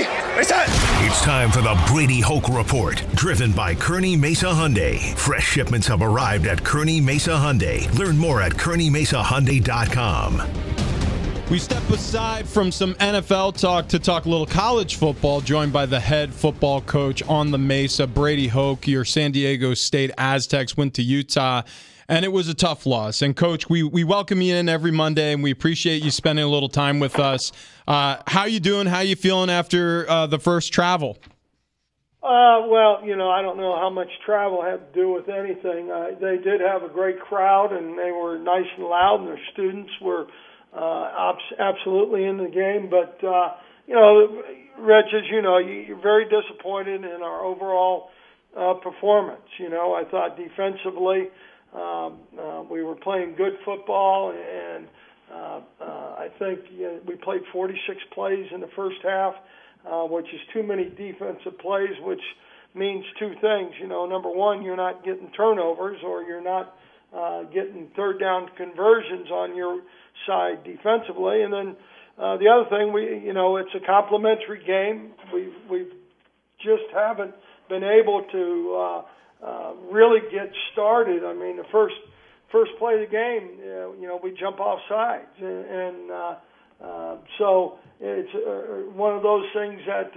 Kearney Mesa. It's time for the Brady HOKE Report, driven by Kearney Mesa Hyundai. Fresh shipments have arrived at Kearney Mesa Hyundai. Learn more at KearneyMesaHyundai.com. We step aside from some NFL talk to talk a little college football, joined by the head football coach on the Mesa, Brady HOKE. Your San Diego State Aztecs went to Utah, and it was a tough loss. And, Coach, we welcome you in every Monday, and we appreciate you spending a little time with us. How you doing? How you feeling after the first travel? Well, I don't know how much travel had to do with anything. They did have a great crowd, and they were nice and loud, and their students were absolutely in the game. But, Rich, as you know, you're very disappointed in our overall performance. I thought defensively we were playing good football, and I think we played 46 plays in the first half, which is too many defensive plays, which means two things. Number one, you're not getting turnovers, or you're not getting third down conversions on your side defensively. And then the other thing, it's a complimentary game. We've just haven't been able to really get started. I mean, the first play of the game, we jump off sides, and so it's one of those things that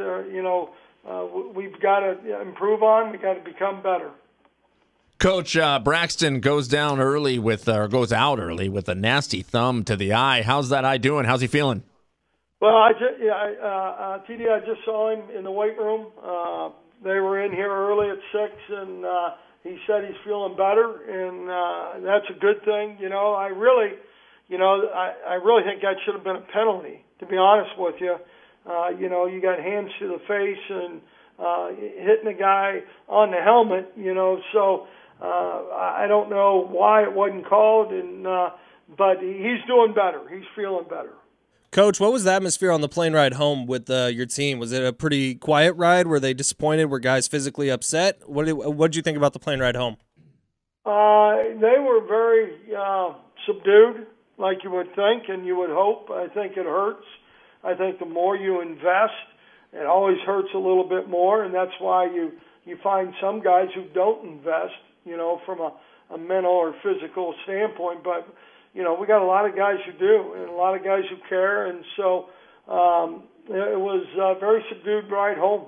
we've got to improve on. We've got to become better. Coach, Braxton goes out early with a nasty thumb to the eye. How's that eye doing? How's he feeling? Well, TD, I just saw him in the weight room. They were in here early at 6, and he said he's feeling better, and that's a good thing. I really think that should have been a penalty, to be honest with you. You got hands to the face and hitting the guy on the helmet, so I don't know why it wasn't called, but he's doing better. He's feeling better. Coach, what was the atmosphere on the plane ride home with your team? Was it a pretty quiet ride? Were they disappointed? Were guys physically upset? What did you think about the plane ride home? They were very subdued, like you would think and you would hope. I think it hurts. I think the more you invest, it always hurts a little bit more, and that's why you find some guys who don't invest, from a mental or physical standpoint. But we got a lot of guys who do, and a lot of guys who care, and so it was a very subdued ride home.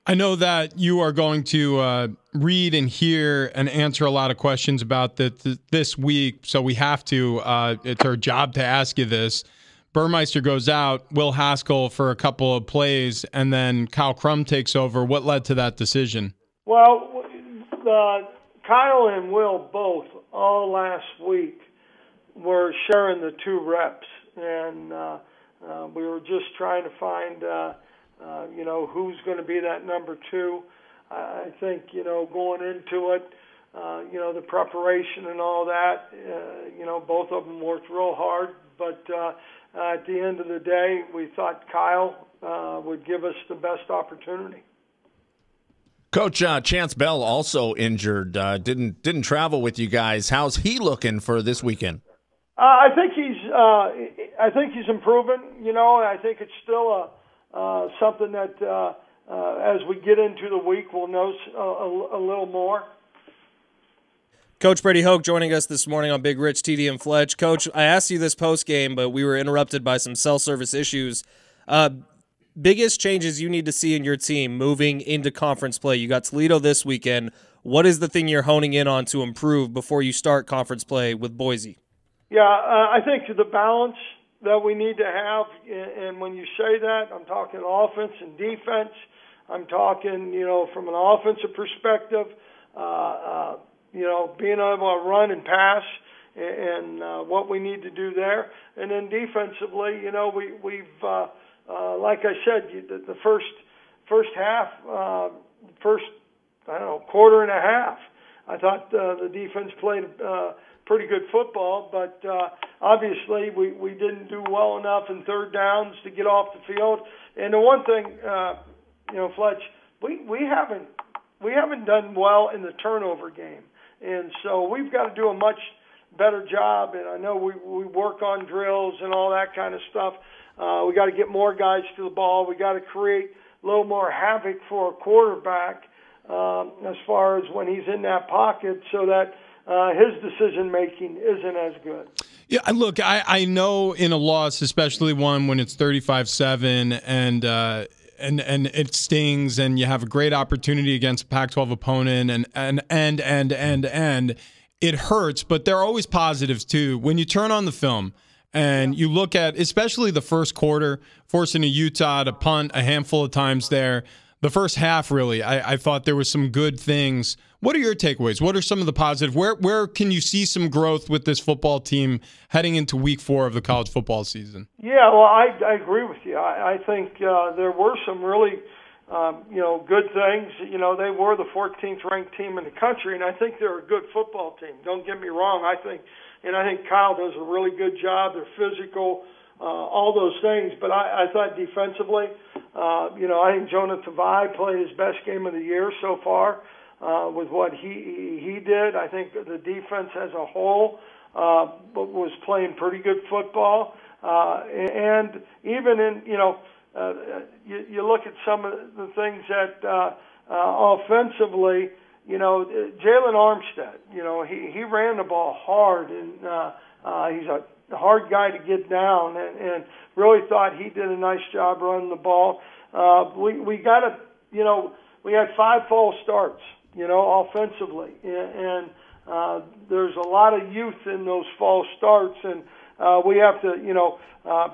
I know that you are going to read and hear and answer a lot of questions about this week, so we have to. It's our job to ask you this. Burmeister goes out, Will Haskell for a couple of plays, and then Kyle Crum takes over. What led to that decision? Well, Kyle and Will both all last week were sharing the 2 reps, and we were just trying to find, who's going to be that number 2. I think, going into it, the preparation and all that, both of them worked real hard, but at the end of the day, we thought Kyle would give us the best opportunity. Coach, Chance Bell also injured. Didn't travel with you guys. How's he looking for this weekend? I think he's improving. I think it's still something that as we get into the week, we'll know a little more. Coach Brady HOKE joining us this morning on Big Rich, TD, and Fletch. Coach, I asked you this post-game, but we were interrupted by some cell service issues. Biggest changes you need to see in your team moving into conference play. You got Toledo this weekend. What is the thing you're honing in on to improve before you start conference play with Boise? Yeah, I think the balance that we need to have, and when you say that, I'm talking offense and defense. I'm talking, from an offensive perspective, being able to run and pass, and what we need to do there. And then defensively, we've like I said, the first half, quarter and a half, I thought the defense played pretty good football, but obviously we didn't do well enough in third downs to get off the field. And the one thing, Fletch, we haven't done well in the turnover game, and so we've got to do a much better job, and I know we work on drills and all that kind of stuff. We got to get more guys to the ball. We got to create a little more havoc for a quarterback as far as when he's in that pocket, so that his decision making isn't as good. Yeah, look, I know in a loss, especially one when it's 35-7 and it stings, and you have a great opportunity against a Pac-12 opponent, and it hurts. But there are always positives too. When you turn on the film and you look at, especially the first quarter, forcing a Utah to punt a handful of times there. The first half, really, I thought there was some good things. What are your takeaways? What are some of the positive? Where can you see some growth with this football team heading into week 4 of the college football season? Yeah, well, I agree with you. I think there were some really, good things. They were the 14th ranked team in the country, and I think they're a good football team. Don't get me wrong. I think Kyle does a really good job. They're physical, all those things. But I thought defensively, I think Jonah Tavai played his best game of the year so far with what he did. I think the defense as a whole was playing pretty good football. And even in, you look at some of the things that offensively, Jalen Armstead, he ran the ball hard, and he's a hard guy to get down, and really thought he did a nice job running the ball. We got to, we had 5 false starts, offensively, and there's a lot of youth in those false starts, and we have to,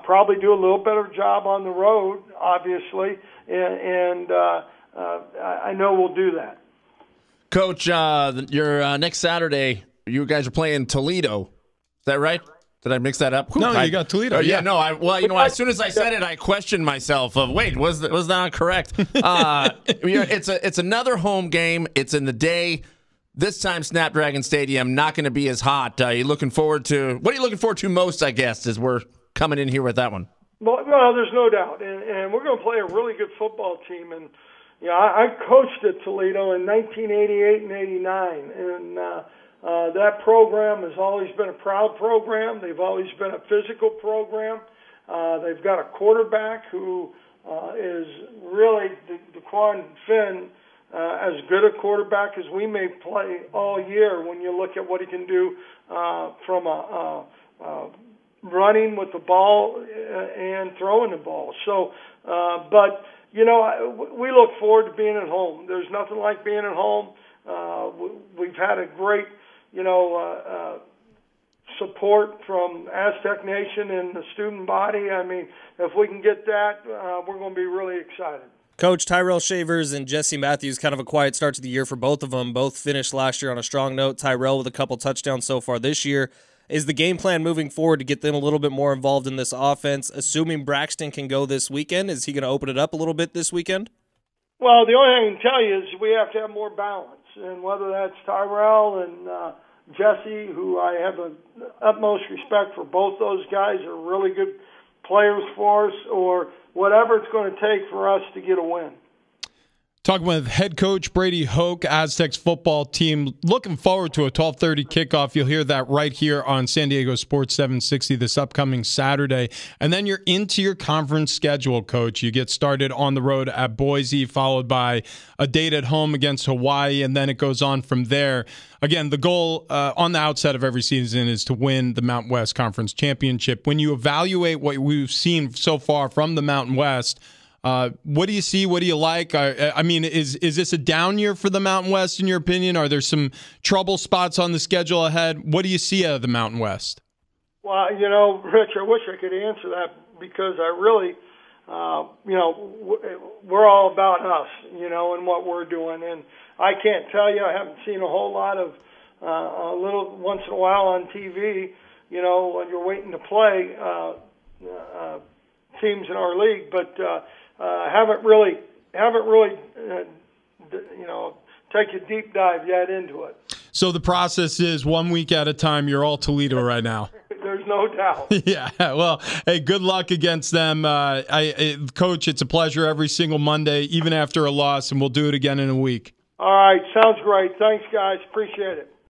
probably do a little better job on the road, obviously, and I know we'll do that. Coach, your next Saturday, you guys are playing Toledo. Is that right? Did I mix that up? No, you got Toledo. Yeah, no. As soon as I said it, I questioned myself. Wait, was that not correct? It's another home game. It's in the day. This time, Snapdragon Stadium not going to be as hot. What are you looking forward to most? I guess as we're coming in here with that one. Well, there's no doubt, and we're going to play a really good football team. And I coached at Toledo in 1988 and '89, and that program has always been a proud program. They've always been a physical program. They've got a quarterback who is really, DeQuan Finn, as good a quarterback as we may play all year when you look at what he can do from running with the ball and throwing the ball. So, but, we look forward to being at home. There's nothing like being at home. We've had a great support from Aztec Nation and the student body. I mean, if we can get that, we're going to be really excited. Coach, Tyrell Shavers and Jesse Matthews, kind of a quiet start to the year for both of them. Both finished last year on a strong note. Tyrell with a couple touchdowns so far this year. Is the game plan moving forward to get them a little bit more involved in this offense? Assuming Braxton can go this weekend, is he going to open it up a little bit this weekend? Well, the only thing I can tell you is we have to have more balance, and whether that's Tyrell and Jesse, who I have the utmost respect for, both those guys are really good players for us, or whatever it's going to take for us to get a win. Talking with head coach BRADY HOKE, Aztecs football team. Looking forward to a 12:30 kickoff. You'll hear that right here on San Diego Sports 760 this upcoming Saturday. And then you're into your conference schedule, Coach. You get started on the road at Boise, followed by a date at home against Hawaii, and then it goes on from there. Again, the goal on the outset of every season is to win the Mountain West Conference Championship. When you evaluate what we've seen so far from the Mountain West, what do you see? What do you like? Is this a down year for the Mountain West, in your opinion? Are there some trouble spots on the schedule ahead? What do you see out of the Mountain West? Well, Rich, I wish I could answer that because I really, we're all about us, and what we're doing. And I can't tell you, I haven't seen a whole lot of, a little once in a while on TV, when you're waiting to play teams in our league, but haven't really take a deep dive yet into it. So the process is 1 week at a time. You're all Toledo right now. There's no doubt. Yeah. Well, hey, good luck against them. Coach, it's a pleasure every single Monday, even after a loss, and we'll do it again in a week. All right. Sounds great. Thanks, guys. Appreciate it.